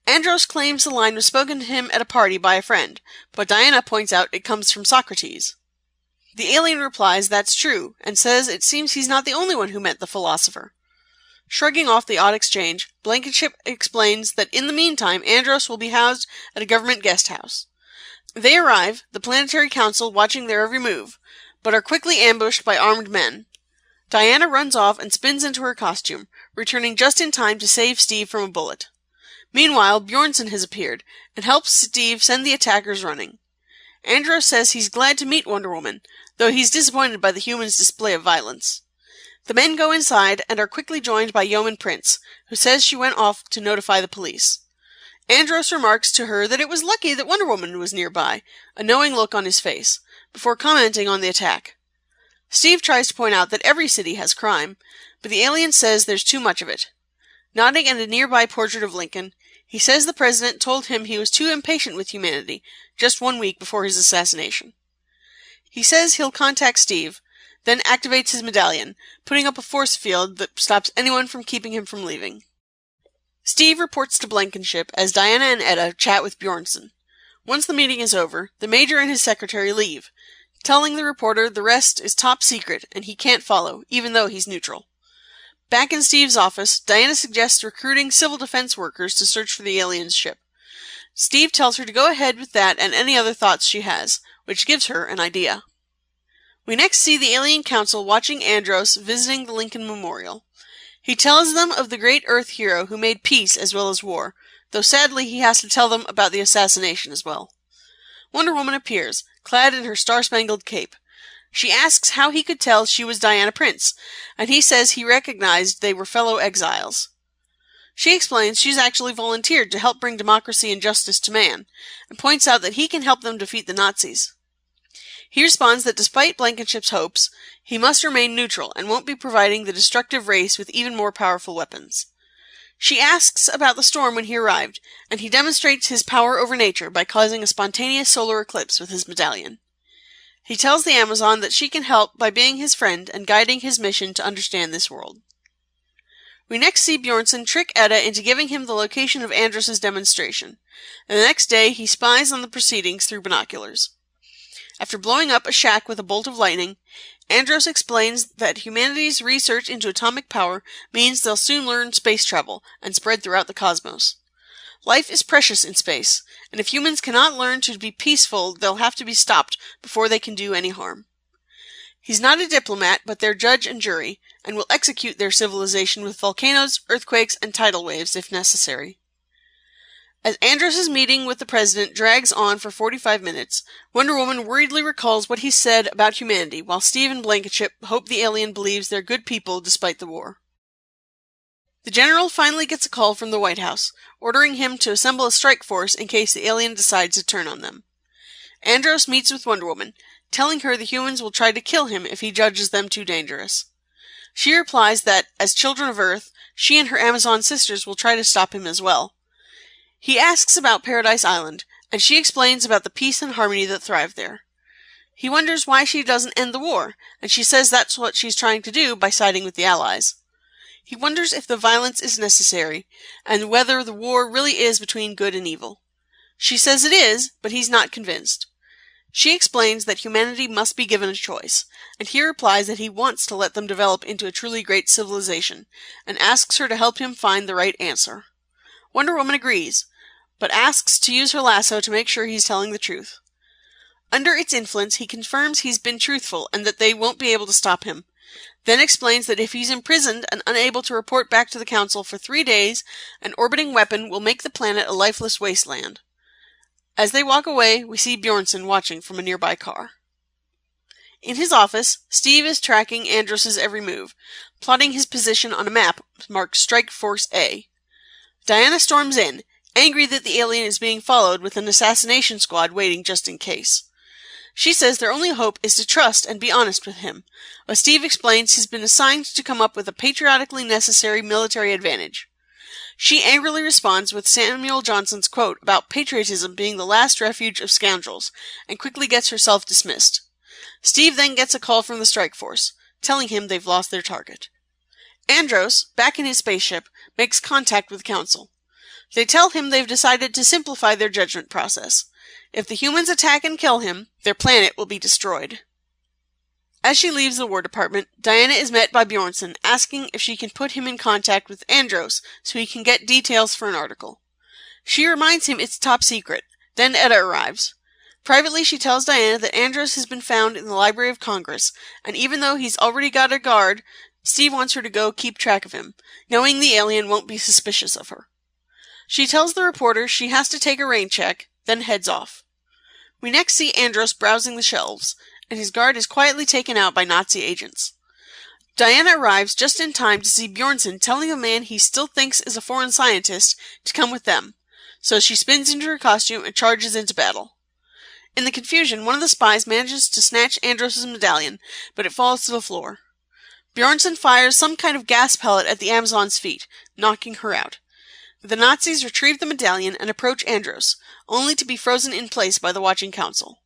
Andros claims the line was spoken to him at a party by a friend, but Diana points out it comes from Socrates. The alien replies that's true, and says it seems he's not the only one who met the philosopher. Shrugging off the odd exchange, Blankenship explains that in the meantime Andros will be housed at a government guest house. They arrive, the Planetary Council watching their every move, but are quickly ambushed by armed men. Diana runs off and spins into her costume, returning just in time to save Steve from a bullet. Meanwhile, Bjornsson has appeared, and helps Steve send the attackers running. Andros says he's glad to meet Wonder Woman, though he's disappointed by the humans' display of violence. The men go inside and are quickly joined by Yeoman Prince, who says she went off to notify the police. Andros remarks to her that it was lucky that Wonder Woman was nearby, a knowing look on his face, before commenting on the attack. Steve tries to point out that every city has crime, but the alien says there's too much of it. Nodding at a nearby portrait of Lincoln, he says the president told him he was too impatient with humanity, just 1 week before his assassination. He says he'll contact Steve, then activates his medallion, putting up a force field that stops anyone from keeping him from leaving. Steve reports to Blankenship as Diana and Etta chat with Bjornsson. Once the meeting is over, the Major and his secretary leave, telling the reporter the rest is top secret and he can't follow, even though he's neutral. Back in Steve's office, Diana suggests recruiting civil defense workers to search for the alien's ship. Steve tells her to go ahead with that and any other thoughts she has, which gives her an idea. We next see the Alien Council watching Andros visiting the Lincoln Memorial. He tells them of the great Earth hero who made peace as well as war, though sadly he has to tell them about the assassination as well. Wonder Woman appears, clad in her star-spangled cape. She asks how he could tell she was Diana Prince, and he says he recognized they were fellow exiles. She explains she's actually volunteered to help bring democracy and justice to man, and points out that he can help them defeat the Nazis. He responds that despite Blankenship's hopes, he must remain neutral and won't be providing the destructive race with even more powerful weapons. She asks about the storm when he arrived, and he demonstrates his power over nature by causing a spontaneous solar eclipse with his medallion. He tells the Amazon that she can help by being his friend and guiding his mission to understand this world. We next see Bjornsson trick Etta into giving him the location of Andros' demonstration, and the next day he spies on the proceedings through binoculars. After blowing up a shack with a bolt of lightning, Andros explains that humanity's research into atomic power means they'll soon learn space travel and spread throughout the cosmos. Life is precious in space, and if humans cannot learn to be peaceful, they'll have to be stopped before they can do any harm. He's not a diplomat, but their judge and jury, and will execute their civilization with volcanoes, earthquakes, and tidal waves if necessary. As Andros' meeting with the president drags on for 45 minutes, Wonder Woman worriedly recalls what he said about humanity, while Steve and Blankenship hope the alien believes they're good people despite the war. The general finally gets a call from the White House, ordering him to assemble a strike force in case the alien decides to turn on them. Andros meets with Wonder Woman, telling her the humans will try to kill him if he judges them too dangerous. She replies that, as children of Earth, she and her Amazon sisters will try to stop him as well. He asks about Paradise Island, and she explains about the peace and harmony that thrive there. He wonders why she doesn't end the war, and she says that's what she's trying to do by siding with the Allies. He wonders if the violence is necessary, and whether the war really is between good and evil. She says it is, but he's not convinced. She explains that humanity must be given a choice, and he replies that he wants to let them develop into a truly great civilization, and asks her to help him find the right answer. Wonder Woman agrees, but asks to use her lasso to make sure he's telling the truth. Under its influence, he confirms he's been truthful and that they won't be able to stop him, then explains that if he's imprisoned and unable to report back to the Council for 3 days, an orbiting weapon will make the planet a lifeless wasteland. As they walk away, we see Bjornsson watching from a nearby car. In his office, Steve is tracking Andros' every move, plotting his position on a map marked Strike Force A. Diana storms in, angry that the alien is being followed with an assassination squad waiting just in case. She says their only hope is to trust and be honest with him, but Steve explains he's been assigned to come up with a patriotically necessary military advantage. She angrily responds with Samuel Johnson's quote about patriotism being the last refuge of scoundrels, and quickly gets herself dismissed. Steve then gets a call from the strike force, telling him they've lost their target. Andros, back in his spaceship, makes contact with the Council. They tell him they've decided to simplify their judgment process. If the humans attack and kill him, their planet will be destroyed. As she leaves the War Department, Diana is met by Bjornsson, asking if she can put him in contact with Andros so he can get details for an article. She reminds him it's top secret. Then Etta arrives. Privately, she tells Diana that Andros has been found in the Library of Congress, and even though he's already got a guard, Steve wants her to go keep track of him, knowing the alien won't be suspicious of her. She tells the reporter she has to take a rain check, then heads off. We next see Andros browsing the shelves, and his guard is quietly taken out by Nazi agents. Diana arrives just in time to see Bjornsson telling a man he still thinks is a foreign scientist to come with them, so she spins into her costume and charges into battle. In the confusion, one of the spies manages to snatch Andros' medallion, but it falls to the floor. Bjornsson fires some kind of gas pellet at the Amazon's feet, knocking her out. The Nazis retrieve the medallion and approach Andros, only to be frozen in place by the watching council.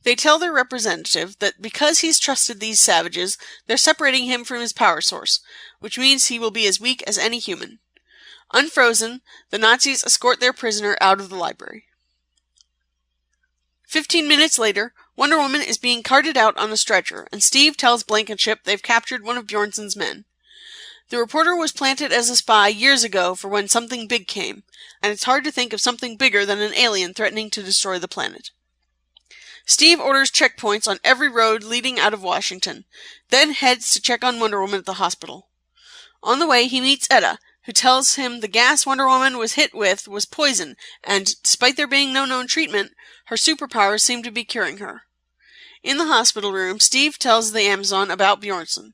They tell their representative that because he's trusted these savages, they're separating him from his power source, which means he will be as weak as any human. Unfrozen, the Nazis escort their prisoner out of the library. 15 minutes later, Wonder Woman is being carted out on a stretcher, and Steve tells Blankenship they've captured one of Bjornsson's men. The reporter was planted as a spy years ago for when something big came, and it's hard to think of something bigger than an alien threatening to destroy the planet. Steve orders checkpoints on every road leading out of Washington, then heads to check on Wonder Woman at the hospital. On the way, he meets Etta, who tells him the gas Wonder Woman was hit with was poison, and despite there being no known treatment, her superpowers seem to be curing her. In the hospital room, Steve tells the Amazon about Bjornsson.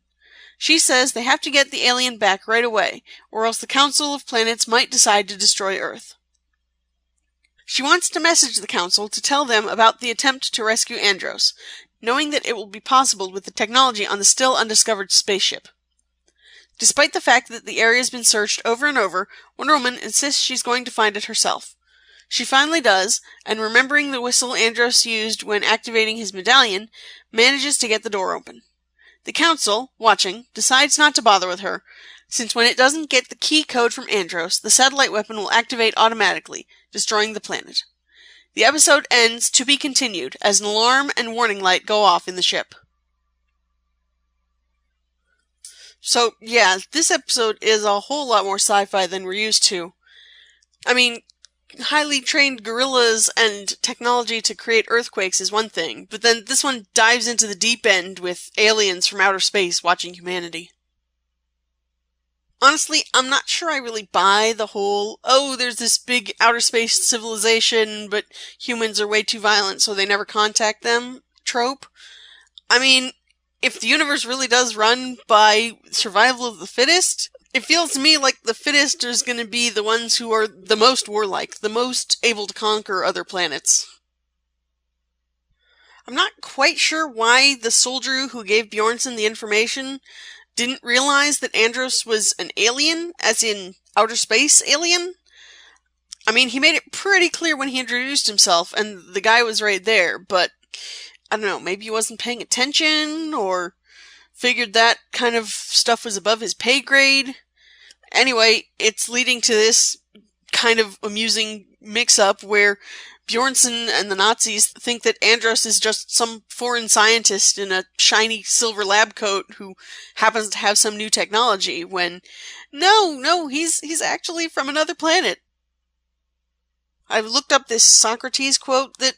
She says they have to get the alien back right away, or else the Council of Planets might decide to destroy Earth. She wants to message the Council to tell them about the attempt to rescue Andros, knowing that it will be possible with the technology on the still undiscovered spaceship. Despite the fact that the area has been searched over and over, Wonder Woman insists she's going to find it herself. She finally does, and remembering the whistle Andros used when activating his medallion, manages to get the door open. The Council, watching, decides not to bother with her, since when it doesn't get the key code from Andros, the satellite weapon will activate automatically, destroying the planet. The episode ends to be continued, as an alarm and warning light go off in the ship. So, yeah, this episode is a whole lot more sci-fi than we're used to. I mean, highly trained gorillas and technology to create earthquakes is one thing, but then this one dives into the deep end with aliens from outer space watching humanity. Honestly, I'm not sure I really buy the whole, oh, there's this big outer space civilization, but humans are way too violent so they never contact them trope. I mean, if the universe really does run by survival of the fittest, it feels to me like the fittest is going to be the ones who are the most warlike, the most able to conquer other planets. I'm not quite sure why the soldier who gave Bjornsson the information didn't realize that Andros was an alien, as in outer space alien. I mean, he made it pretty clear when he introduced himself, and the guy was right there, but I don't know, maybe he wasn't paying attention, or figured that kind of stuff was above his pay grade. Anyway, it's leading to this kind of amusing mix-up where Bjornsson and the Nazis think that Andros is just some foreign scientist in a shiny silver lab coat who happens to have some new technology, when no, he's actually from another planet. I've looked up this Socrates quote that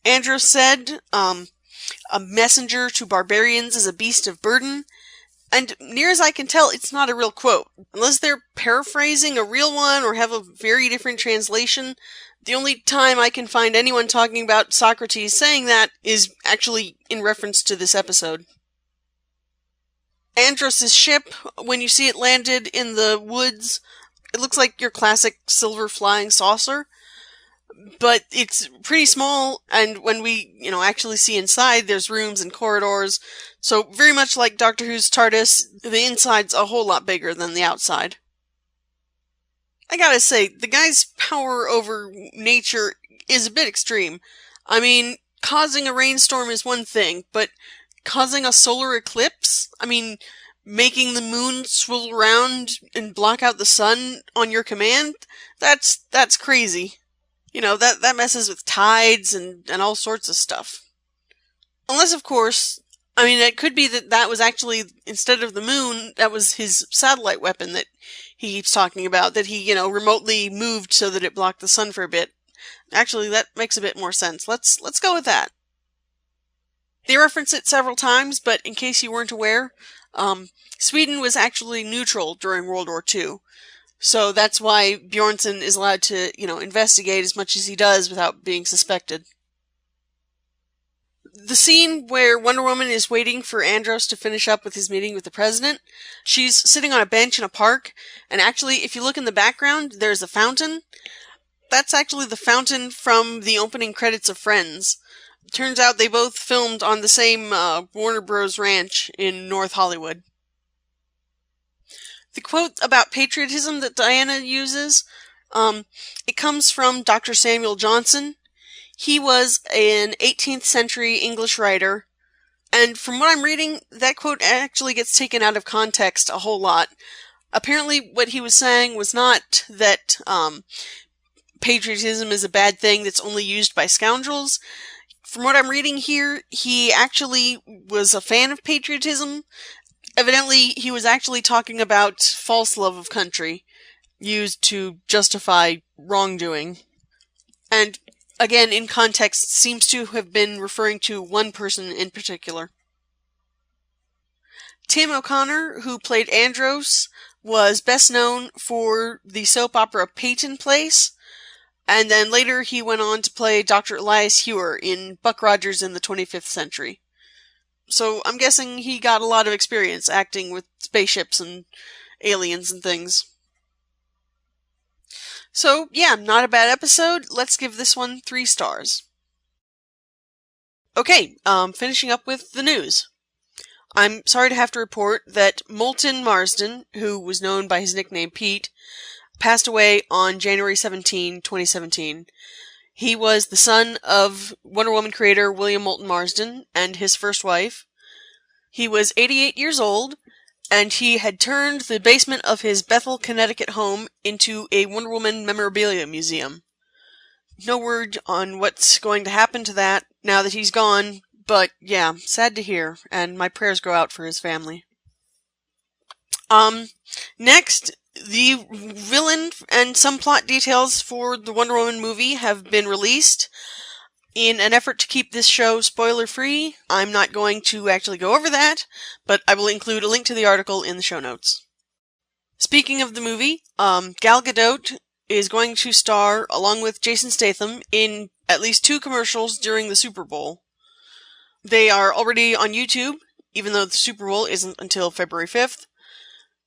Andros said, a messenger to barbarians is a beast of burden, and near as I can tell, it's not a real quote. Unless they're paraphrasing a real one or have a very different translation, the only time I can find anyone talking about Socrates saying that is actually in reference to this episode. Andros' ship, when you see it landed in the woods, it looks like your classic silver flying saucer. But it's pretty small, and when we, actually see inside, there's rooms and corridors. So very much like Doctor Who's TARDIS, the inside's a whole lot bigger than the outside. I gotta say, the guy's power over nature is a bit extreme. I mean, causing a rainstorm is one thing, but causing a solar eclipse? I mean, making the moon swivel around and block out the sun on your command, that's crazy. You know, that messes with tides and all sorts of stuff. Unless, of course, I mean, it could be that was actually, instead of the moon, that was his satellite weapon that he keeps talking about, that he, remotely moved so that it blocked the sun for a bit. Actually, that makes a bit more sense. Let's go with that. They reference it several times, but in case you weren't aware, Sweden was actually neutral during World War II. So that's why Bjornsson is allowed to, investigate as much as he does without being suspected. The scene where Wonder Woman is waiting for Andros to finish up with his meeting with the president, she's sitting on a bench in a park, and actually, if you look in the background, there's a fountain. That's actually the fountain from the opening credits of Friends. Turns out they both filmed on the same Warner Bros. Ranch in North Hollywood. The quote about patriotism that Diana uses, it comes from Dr. Samuel Johnson. He was an 18th century English writer, and from what I'm reading, that quote actually gets taken out of context a whole lot. Apparently, what he was saying was not that patriotism is a bad thing that's only used by scoundrels. From what I'm reading here, he actually was a fan of patriotism. Evidently, he was actually talking about false love of country, used to justify wrongdoing. And again, in context, seems to have been referring to one person in particular. Tim O'Connor, who played Andros, was best known for the soap opera Peyton Place, and then later he went on to play Dr. Elias Hewer in Buck Rogers in the 25th Century. So I'm guessing he got a lot of experience acting with spaceships and aliens and things. So, yeah, not a bad episode. Let's give this one 3 stars. Okay, finishing up with the news. I'm sorry to have to report that Moulton Marston, who was known by his nickname Pete, passed away on January 17, 2017. He was the son of Wonder Woman creator William Moulton Marston and his first wife. He was 88 years old, and he had turned the basement of his Bethel, Connecticut home into a Wonder Woman memorabilia museum. No word on what's going to happen to that now that he's gone, but yeah, sad to hear, and my prayers go out for his family. Next, the villain and some plot details for the Wonder Woman movie have been released. In an effort to keep this show spoiler-free, I'm not going to actually go over that, but I will include a link to the article in the show notes. Speaking of the movie, Gal Gadot is going to star, along with Jason Statham, in at least 2 commercials during the Super Bowl. They are already on YouTube, even though the Super Bowl isn't until February 5th,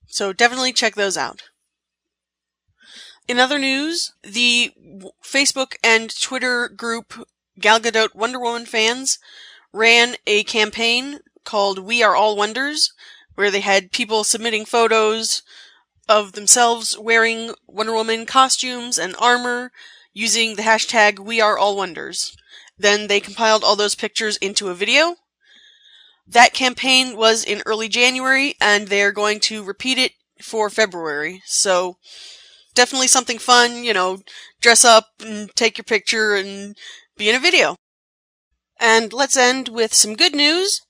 so definitely check those out. In other news, the Facebook and Twitter group Gal Gadot Wonder Woman Fans ran a campaign called We Are All Wonders, where they had people submitting photos of themselves wearing Wonder Woman costumes and armor using the hashtag We Are All Wonders. Then they compiled all those pictures into a video. That campaign was in early January, and they're going to repeat it for February. So, definitely something fun, dress up and take your picture and be in a video. And let's end with some good news.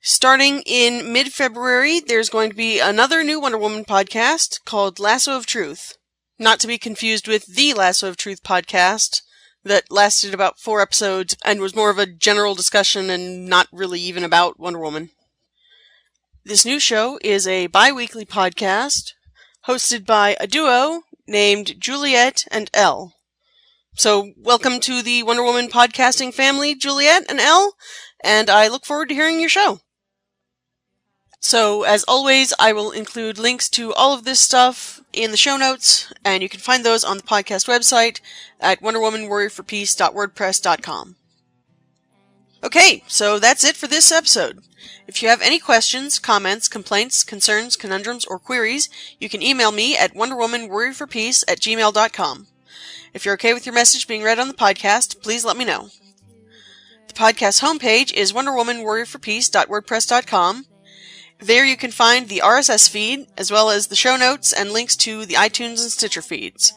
Starting in mid-February, there's going to be another new Wonder Woman podcast called Lasso of Truth. Not to be confused with the Lasso of Truth podcast that lasted about 4 episodes and was more of a general discussion and not really even about Wonder Woman. This new show is a bi-weekly podcast hosted by a duo named Juliet and Elle. So, welcome to the Wonder Woman podcasting family, Juliet and Elle, and I look forward to hearing your show. So, as always, I will include links to all of this stuff in the show notes, and you can find those on the podcast website at wonderwomanwarriorforpeace.wordpress.com. Okay, so that's it for this episode. If you have any questions, comments, complaints, concerns, conundrums, or queries, you can email me at wonderwomanwarriorforpeace@gmail.com. If you're okay with your message being read on the podcast, please let me know. The podcast homepage is wonderwomanwarriorforpeace.wordpress.com. There you can find the RSS feed, as well as the show notes and links to the iTunes and Stitcher feeds.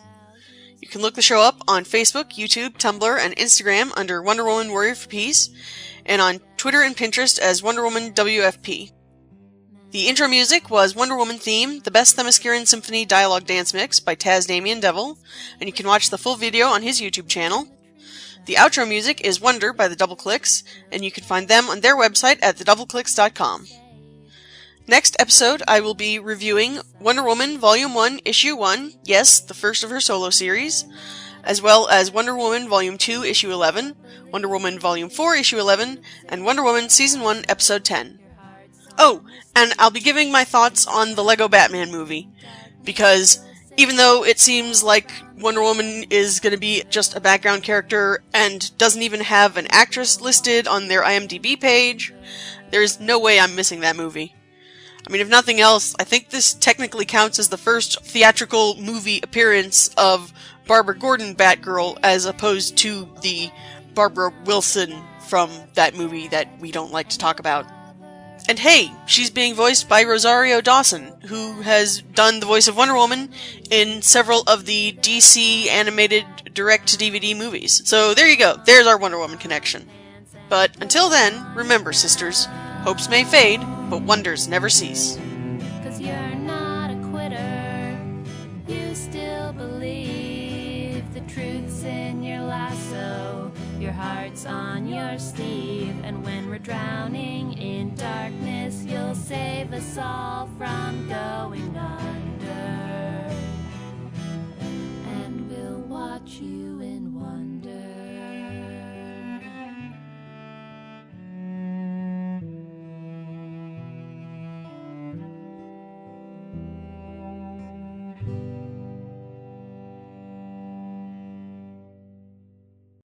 You can look the show up on Facebook, YouTube, Tumblr, and Instagram under Wonder Woman Warrior for Peace, and on Twitter and Pinterest as Wonder Woman WFP. The intro music was Wonder Woman Theme, the Best Themysciran Symphony Dialogue Dance Mix by Taz Damien Devil, and you can watch the full video on his YouTube channel. The outro music is Wonder by the Double Clicks, and you can find them on their website at thedoubleclicks.com. Next episode, I will be reviewing Wonder Woman Volume 1, Issue 1, yes, the first of her solo series, as well as Wonder Woman Volume 2, Issue 11, Wonder Woman Volume 4, Issue 11, and Wonder Woman Season 1, Episode 10. Oh, and I'll be giving my thoughts on the Lego Batman movie, because even though it seems like Wonder Woman is going to be just a background character and doesn't even have an actress listed on their IMDb page, there's no way I'm missing that movie. I mean, if nothing else, I think this technically counts as the first theatrical movie appearance of Barbara Gordon Batgirl, as opposed to the Barbara Wilson from that movie that we don't like to talk about. And hey, she's being voiced by Rosario Dawson, who has done the voice of Wonder Woman in several of the DC animated direct-to-DVD movies. So there you go, there's our Wonder Woman connection. But until then, remember, sisters, hopes may fade, but wonders never cease. 'Cause you're not a quitter, you still believe the truth's in your lasso, your heart's on your sleeve, and when we're drowning in darkness, you'll save us all from going under, and we'll watch you